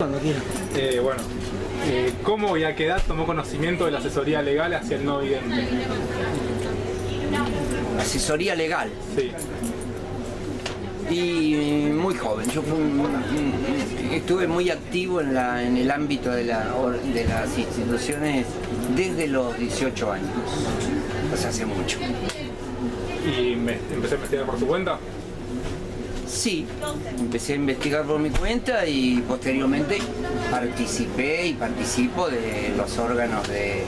Cuando quiera. Bueno, ¿cómo y a qué edad tomó conocimiento de la asesoría legal hacia el no vidente? Asesoría legal. Sí. Y muy joven, yo estuve muy activo en el ámbito de las instituciones desde los 18 años, o sea, hace mucho. ¿Y empecé a investigar por su cuenta? Sí, empecé a investigar por mi cuenta y posteriormente participé y participo de los órganos de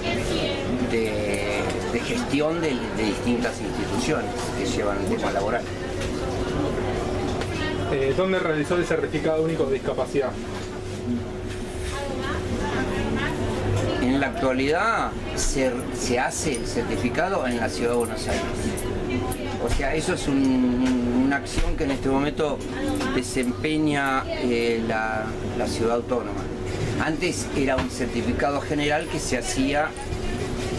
gestión de distintas instituciones que llevan el tema laboral. ¿Dónde realizó el certificado único de discapacidad? En la actualidad se hace el certificado en la Ciudad de Buenos Aires. O sea, eso es una acción que en este momento desempeña la ciudad autónoma. Antes era un certificado general que se hacía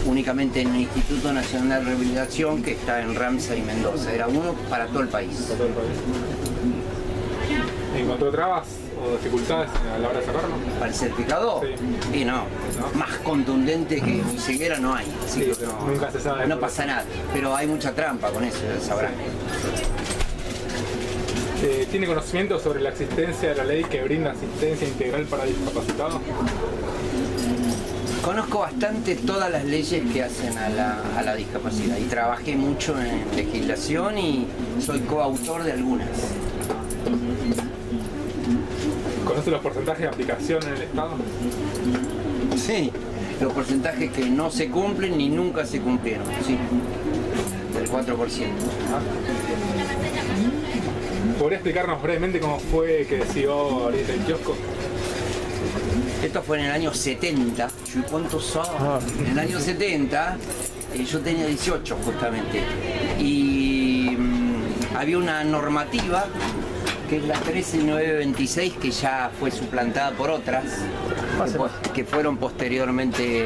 únicamente en el Instituto Nacional de Rehabilitación, que está en Ramsay y Mendoza. Era uno para todo el país. Para todo el país. ¿Encontró trabas o dificultades a la hora de sacarlo? ¿Para el certificado? Sí. Y no, más contundente que ceguera no hay. Así Sí, que nunca se sabe. no pasa nada, pero hay mucha trampa con eso, sabrán. ¿Tiene conocimiento sobre la existencia de la ley que brinda asistencia integral para discapacitados? Conozco bastante todas las leyes que hacen a la discapacidad y trabajé mucho en legislación y soy coautor de algunas. ¿Conoce los porcentajes de aplicación en el Estado? Sí, los porcentajes que no se cumplen ni nunca se cumplieron, sí, del 4%. ¿Podría explicarnos brevemente cómo fue que decidió abrir el kiosco? Esto fue en el año 70. ¿Cuántos son? En el año 70 yo tenía 18 justamente. Y había una normativa que es la 13926 que ya fue suplantada por otras que fueron posteriormente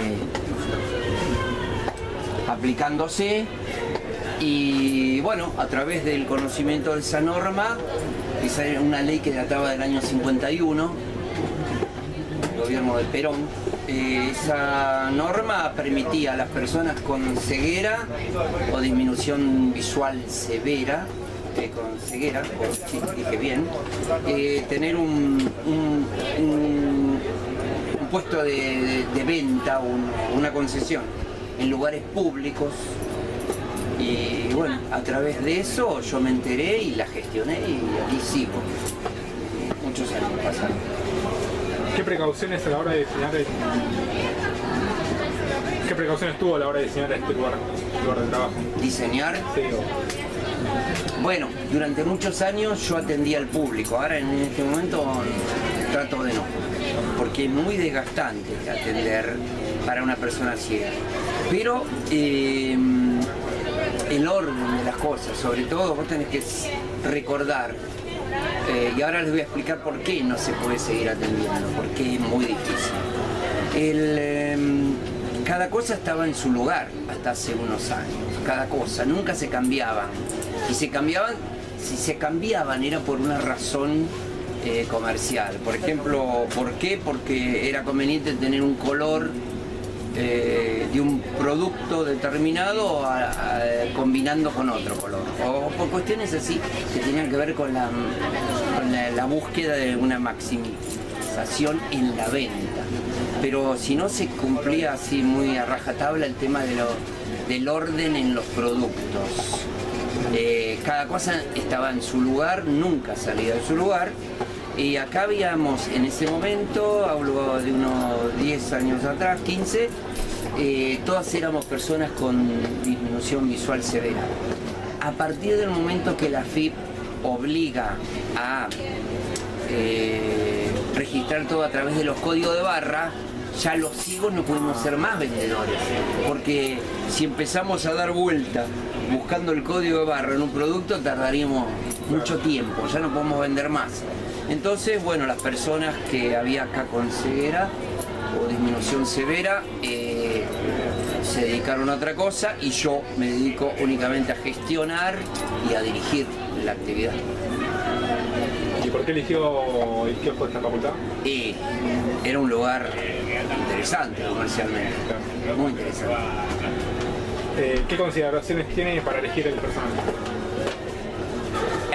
aplicándose. Y bueno, a través del conocimiento de esa norma, esa era una ley que databa del año 51, el gobierno de Perón, esa norma permitía a las personas con ceguera o disminución visual severa, con ceguera, sí, dije bien, tener un puesto de venta, una concesión en lugares públicos. Y bueno, a través de eso yo me enteré y la gestioné y aquí sigo. Muchos años pasaron. ¿Qué precauciones a la hora de diseñar ¿Qué precauciones tuvo a la hora de diseñar este lugar de trabajo? ¿Diseñar? Sí. Bueno, durante muchos años yo atendía al público. Ahora en este momento trato de no. Porque es muy desgastante atender para una persona ciega. Pero el orden de las cosas, sobre todo, vos tenés que recordar, y ahora les voy a explicar por qué no se puede seguir atendiendo, porque es muy difícil. Cada cosa estaba en su lugar hasta hace unos años, cada cosa, nunca se cambiaban. Y si se cambiaban era por una razón comercial. Por ejemplo, ¿por qué? Porque era conveniente tener un color de un producto determinado combinando con otro color, o por cuestiones así que tenían que ver con la búsqueda de una maximización en la venta. Pero si no se cumplía así muy a rajatabla el tema del orden en los productos, cada cosa estaba en su lugar, nunca salía de su lugar. Y acá habíamos, en ese momento, hablo de unos 10 años atrás, 15, todas éramos personas con disminución visual severa. A partir del momento que la AFIP obliga a registrar todo a través de los códigos de barra, ya los ciegos no podemos ser más vendedores, porque si empezamos a dar vuelta buscando el código de barra en un producto tardaríamos mucho tiempo, ya no podemos vender más. Entonces, bueno, las personas que había acá con ceguera o disminución severa se dedicaron a otra cosa y yo me dedico únicamente a gestionar y a dirigir la actividad. ¿Y por qué eligió el kiosco de esta facultad? Y era un lugar interesante comercialmente, muy interesante. ¿Qué consideraciones tiene para elegir el personal?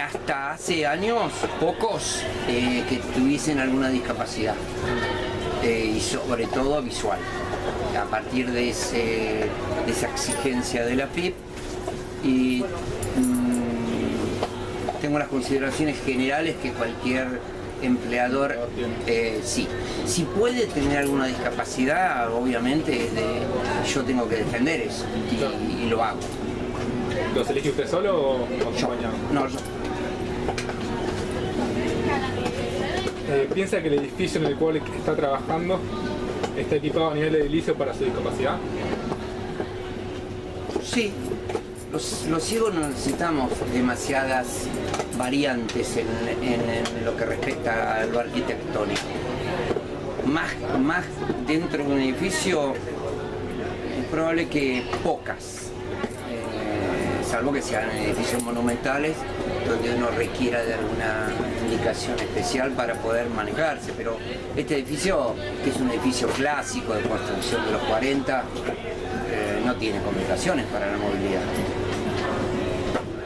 Hasta hace años, pocos que tuviesen alguna discapacidad, y sobre todo visual. A partir de esa exigencia de la PIP, y tengo las consideraciones generales que cualquier empleador sí. Si puede tener alguna discapacidad, obviamente yo tengo que defender eso y lo hago. ¿Los elige usted solo o acompañado? No, yo. ¿Piensa que el edificio en el cual está trabajando está equipado a nivel de edilicio para su discapacidad? Sí. Los ciegos no necesitamos demasiadas variantes en lo que respecta a lo arquitectónico. Más dentro de un edificio es probable que pocas, salvo que sean edificios monumentales donde uno requiera de alguna indicación especial para poder manejarse, pero este edificio, que es un edificio clásico de construcción de los 40, no tiene complicaciones para la movilidad.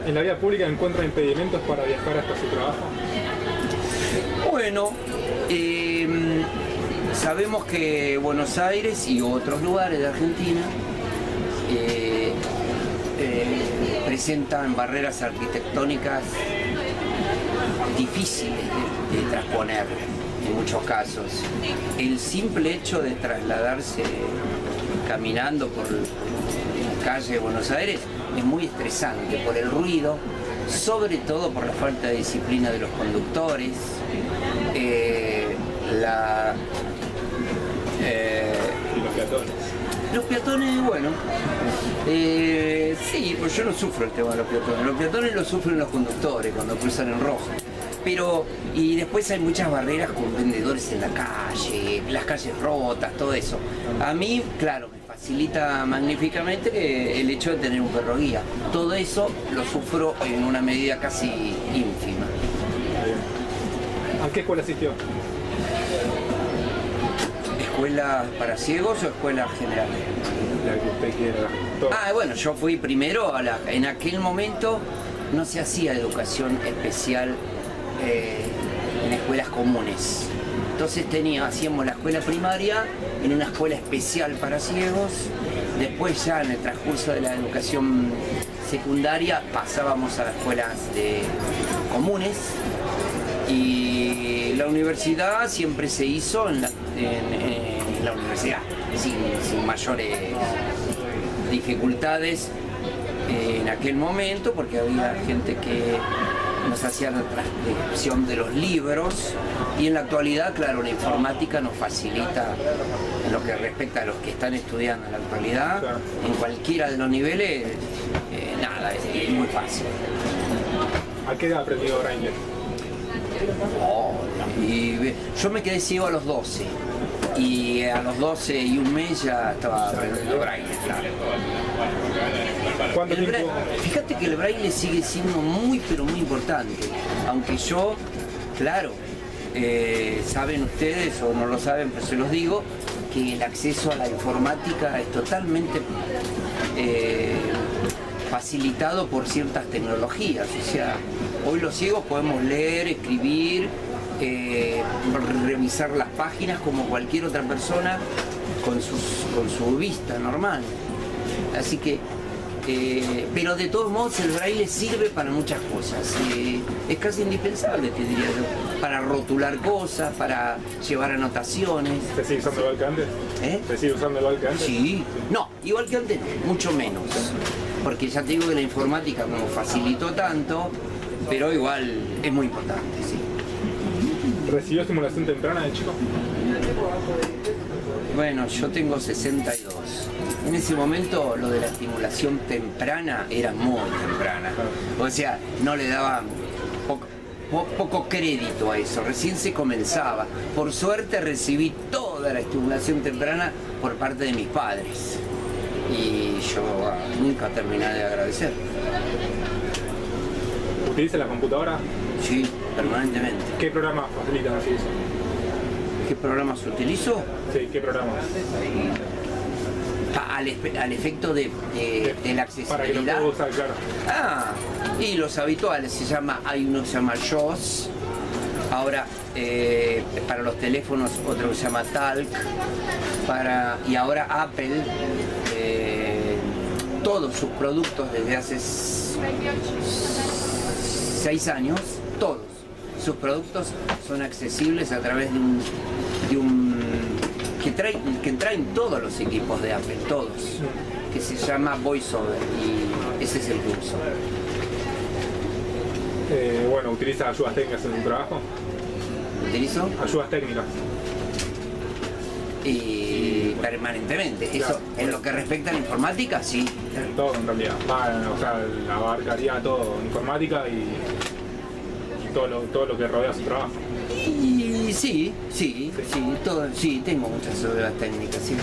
¿En la vía pública encuentra impedimentos para viajar hasta su trabajo? Bueno, sabemos que Buenos Aires y otros lugares de Argentina presentan barreras arquitectónicas difíciles de transponer en muchos casos. El simple hecho de trasladarse caminando por la calle de Buenos Aires es muy estresante por el ruido, sobre todo por la falta de disciplina de los conductores, ¿Y los peatones? los peatones, bueno, sí, pues yo no sufro el tema de los peatones lo sufren los conductores cuando cruzan en rojo. Pero, y después hay muchas barreras con vendedores en la calle, las calles rotas, todo eso. A mí, claro, me facilita magníficamente el hecho de tener un perro guía. Todo eso lo sufro en una medida casi ínfima. ¿A qué escuela asistió? ¿Escuela para ciegos o escuela general? La que usted quiera. Todo. Bueno, yo fui primero en aquel momento no se hacía educación especial en escuelas comunes. Entonces hacíamos la escuela primaria en una escuela especial para ciegos. Después ya en el transcurso de la educación secundaria pasábamos a las escuelas comunes. Y la universidad siempre se hizo en la universidad, sin mayores dificultades en aquel momento, porque había gente que nos hacía la transcripción de los libros, y en la actualidad, claro, la informática nos facilita en lo que respecta a los que están estudiando en la actualidad, en cualquiera de los niveles, nada, es muy fácil. ¿A qué edad aprendió Braille? Y yo me quedé ciego a los 12 y a los 12 y un mes ya estaba aprendiendo braille, claro. ¿Cuánto tiempo? Fíjate que el braille sigue siendo muy pero muy importante, aunque yo, claro, saben ustedes o no lo saben, pero se los digo, que el acceso a la informática es totalmente facilitado por ciertas tecnologías. O sea, hoy los ciegos podemos leer, escribir, revisar las páginas como cualquier otra persona con su vista normal. Así que, pero de todos modos el braille sirve para muchas cosas. Es casi indispensable, te diría yo, para rotular cosas, para llevar anotaciones. ¿Se sigue usando igual que antes? ¿Se sigue usando igual que antes? Sí. No, igual que antes, mucho menos. Porque ya te digo que la informática nos facilitó tanto, pero igual es muy importante, sí. ¿Recibió estimulación temprana de chico? Bueno, yo tengo 62. En ese momento lo de la estimulación temprana era muy temprana. O sea, no le daban poco crédito a eso, recién se comenzaba. Por suerte recibí toda la estimulación temprana por parte de mis padres. Y yo nunca terminé de agradecer. ¿Utiliza la computadora? Sí, permanentemente. ¿Qué programas facilitan así eso? ¿Qué programas utilizo? Sí, ¿qué programas? Al efecto de la Para que lo accesibilidad. pueda usar, claro. Y los habituales, hay uno que se llama JAWS, ahora para los teléfonos otro que se llama Talk, y ahora Apple, todos sus productos desde hace 6 años, todos sus productos son accesibles a través de un que traen todos los equipos de Apple, todos, que se llama VoiceOver, y ese es el que uso. Bueno, ¿utiliza ayudas técnicas en su trabajo? ¿Utilizo? Ayudas técnicas. Y permanentemente. Eso, Claro. en lo que respecta a la informática, sí. En todo, en realidad. O sea, abarcaría todo, informática y todo lo que rodea su trabajo. Y sí, tengo muchas ayudas técnicas, sí.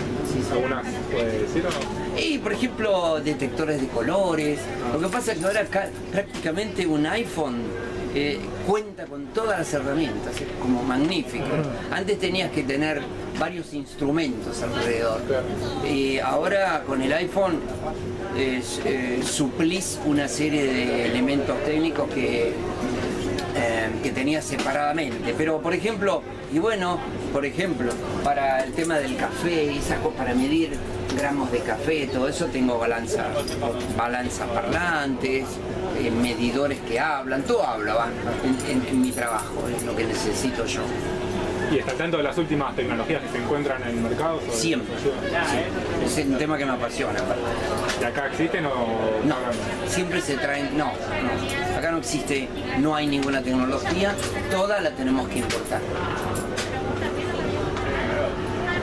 ¿Algunas puede decir o no? Y por ejemplo, detectores de colores. Lo que pasa es que ahora prácticamente un iPhone cuenta con todas las herramientas, es como magnífico. Antes tenías que tener varios instrumentos alrededor. Y ahora con el iPhone suplís una serie de elementos técnicos que tenías separadamente. Pero por ejemplo, para el tema del café, para medir gramos de café, todo eso tengo balanza parlantes, medidores que hablan, todo habla en mi trabajo, es lo que necesito yo. ¿Y está atento de las últimas tecnologías que se encuentran en el mercado? Siempre. Sí. Es un tema que me apasiona. ¿Y acá existen o...? No, siempre se traen... No. Acá no existe, no hay ninguna tecnología, toda la tenemos que importar.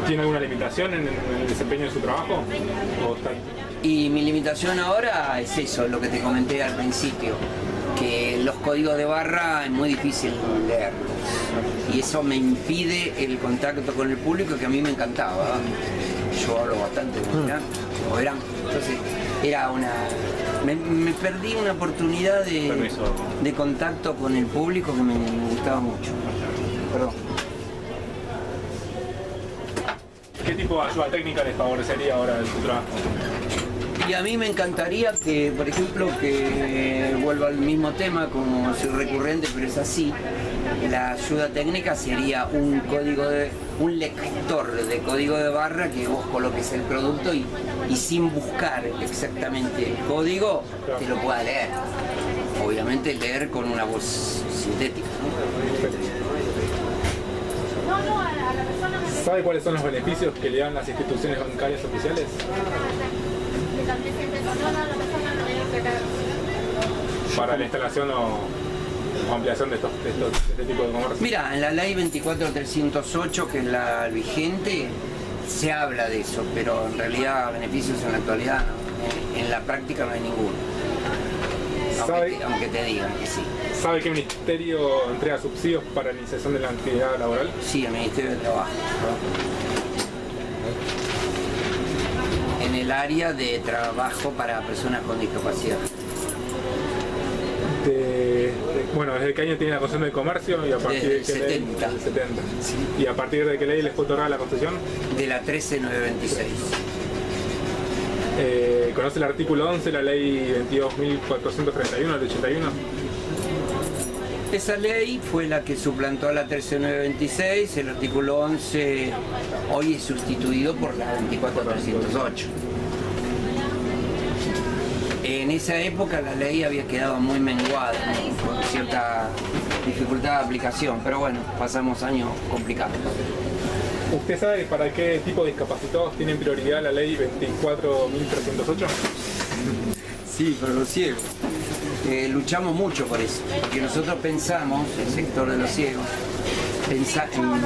¿Tiene alguna limitación en el desempeño de su trabajo? ¿O está... Y mi limitación ahora es eso, lo que te comenté al principio, que los códigos de barra es muy difícil leerlos. Y eso me impide el contacto con el público, que a mí me encantaba. Yo hablo bastante, como verán. Entonces, me perdí una oportunidad de contacto con el público que me gustaba mucho. Perdón. ¿Qué tipo de ayuda técnica les favorecería ahora en su trabajo? Y a mí me encantaría que, por ejemplo, que vuelva al mismo tema, como soy recurrente, pero es así. La ayuda técnica sería un lector de código de barra, que vos coloques el producto y sin buscar exactamente el código, te lo pueda leer. Obviamente leer con una voz sintética, ¿no? ¿Sabe cuáles son los beneficios que le dan las instituciones bancarias oficiales? Para la instalación o ampliación de este tipo de comercio. Mira, en la ley 24308, que es la vigente, se habla de eso, pero en realidad beneficios en la actualidad en la práctica no hay ninguno. Aunque te digan que sí. ¿Sabe qué ministerio entrega subsidios para la iniciación de la actividad laboral? Sí, el Ministerio de Trabajo. En el área de trabajo para personas con discapacidad. ¿Desde qué año tiene la concesión de comercio? Y a partir Desde de qué el 70. ley? 70. Sí. ¿Y a partir de qué ley les fue otorgada la concesión? De la 13926. ¿Conoce el artículo 11 de la ley 22.431 del 81? Esa ley fue la que suplantó a la 13926, el artículo 11 hoy es sustituido por la 24308. En esa época la ley había quedado muy menguada, ¿no? Con cierta dificultad de aplicación, pero bueno, pasamos años complicados. ¿Usted sabe para qué tipo de discapacitados tienen prioridad la ley 24.308? Sí, para los ciegos. Luchamos mucho por eso, porque nosotros pensamos, el sector de los ciegos, en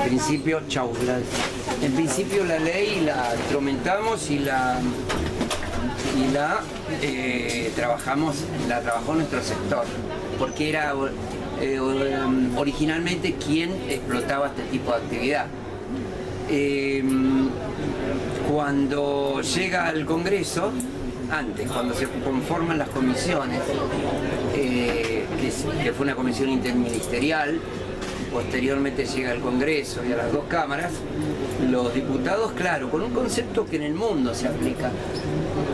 principio, en principio la ley la instrumentamos y la trabajó nuestro sector, porque era originalmente quien explotaba este tipo de actividad. Cuando llega al Congreso, antes, cuando se conforman las comisiones, que fue una comisión interministerial, posteriormente llega al Congreso y a las dos cámaras, los diputados, claro, con un concepto que en el mundo se aplica,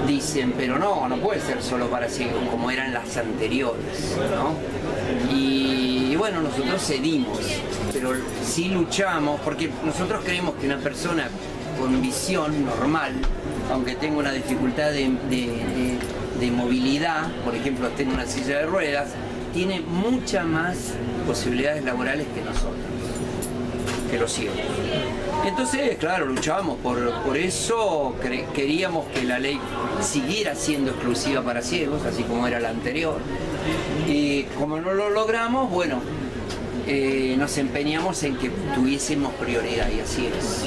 dicen, pero no puede ser solo para ciegos como eran las anteriores, ¿no? Y bueno, nosotros cedimos, pero sí luchamos, porque nosotros creemos que una persona con visión normal, aunque tenga una dificultad de movilidad, por ejemplo, esté en una silla de ruedas, tiene muchas más posibilidades laborales que nosotros, que los ciegos. Entonces, claro, luchábamos por eso, queríamos que la ley siguiera siendo exclusiva para ciegos, así como era la anterior. Y como no lo logramos, bueno, nos empeñamos en que tuviésemos prioridad, y así es.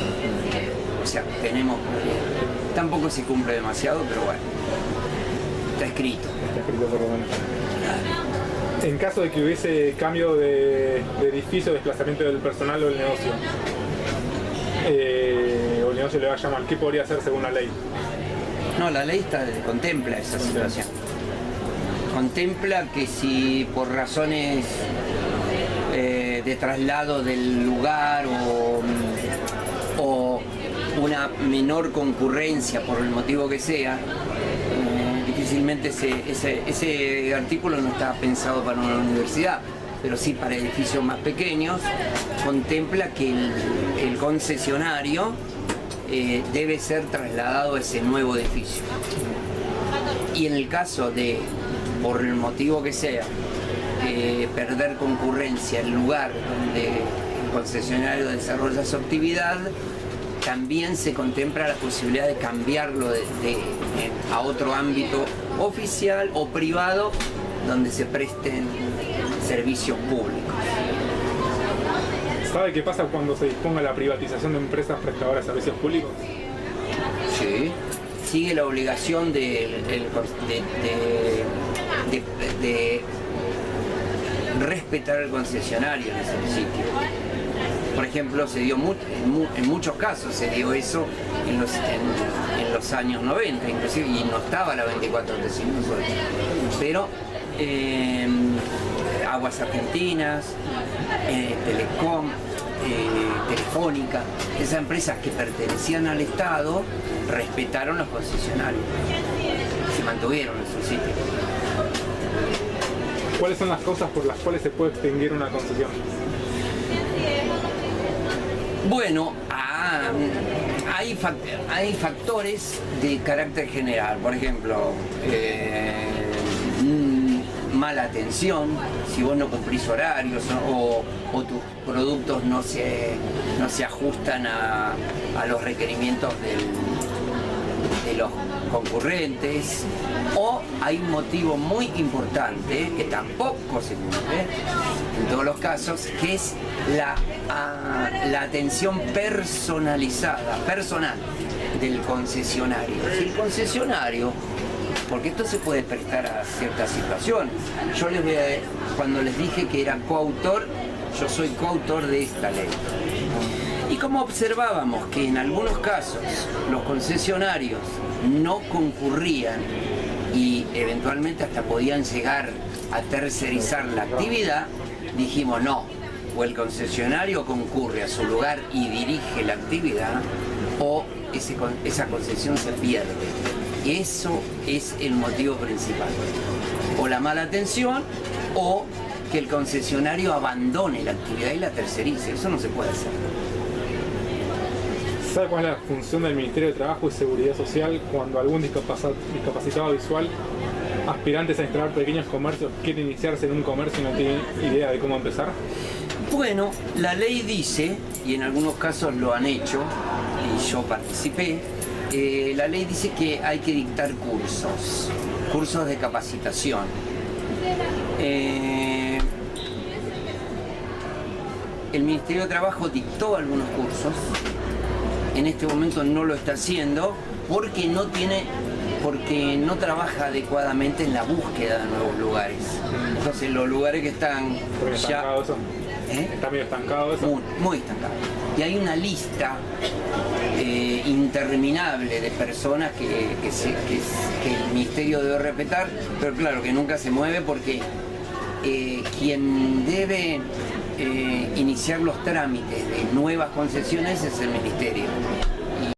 O sea, tenemos prioridad. Tampoco se cumple demasiado, pero bueno, está escrito. Está escrito por lo menos. En caso de que hubiese cambio de edificio, desplazamiento del personal o del negocio, o el negocio le vaya mal, ¿qué podría hacer según la ley? No, la ley contempla esa situación. Contempla que si por razones de traslado del lugar o una menor concurrencia por el motivo que sea, difícilmente ese artículo no está pensado para una universidad, pero sí para edificios más pequeños, contempla que el concesionario debe ser trasladado a ese nuevo edificio. Y en el caso de, por el motivo que sea, perder concurrencia en el lugar donde el concesionario desarrolla su actividad, también se contempla la posibilidad de cambiarlo a otro ámbito oficial o privado donde se presten servicios públicos. ¿Sabe qué pasa cuando se disponga la privatización de empresas prestadoras de servicios públicos? Sí, sigue la obligación de respetar al concesionario en ese sitio. Por ejemplo, se dio en muchos casos se dio eso en los años 90, inclusive, y no estaba la 24-308. Pero Aguas Argentinas, Telecom, Telefónica, esas empresas que pertenecían al Estado respetaron los concesionarios, se mantuvieron en su sitio. ¿Cuáles son las causas por las cuales se puede extinguir una concesión? Bueno, hay factores de carácter general, por ejemplo, mala atención, si vos no cumplís horarios o tus productos no se ajustan a los requerimientos de los concurrentes, o hay un motivo muy importante que tampoco se cumple en todos los casos, que es la atención personal del concesionario. Si el concesionario, porque esto se puede prestar a ciertas situaciones, yo cuando les dije que era coautor, yo soy coautor de esta ley. Y como observábamos que en algunos casos los concesionarios no concurrían y eventualmente hasta podían llegar a tercerizar la actividad, dijimos no, o el concesionario concurre a su lugar y dirige la actividad, o esa concesión se pierde. Eso es el motivo principal. O la mala atención, o que el concesionario abandone la actividad y la tercerice. Eso no se puede hacer. ¿Sabe cuál es la función del Ministerio de Trabajo y Seguridad Social cuando algún discapacitado visual, aspirantes a instalar pequeños comercios, quiere iniciarse en un comercio y no tiene idea de cómo empezar? Bueno, la ley dice, y en algunos casos lo han hecho, y yo participé, la ley dice que hay que dictar cursos de capacitación. El Ministerio de Trabajo dictó algunos cursos. En este momento no lo está haciendo porque no trabaja adecuadamente en la búsqueda de nuevos lugares. Entonces los lugares que están ya... ¿Está medio estancado eso? Muy estancado. Y hay una lista interminable de personas que el Ministerio debe respetar, pero claro que nunca se mueve porque quien debe iniciar los trámites de nuevas concesiones es el Ministerio.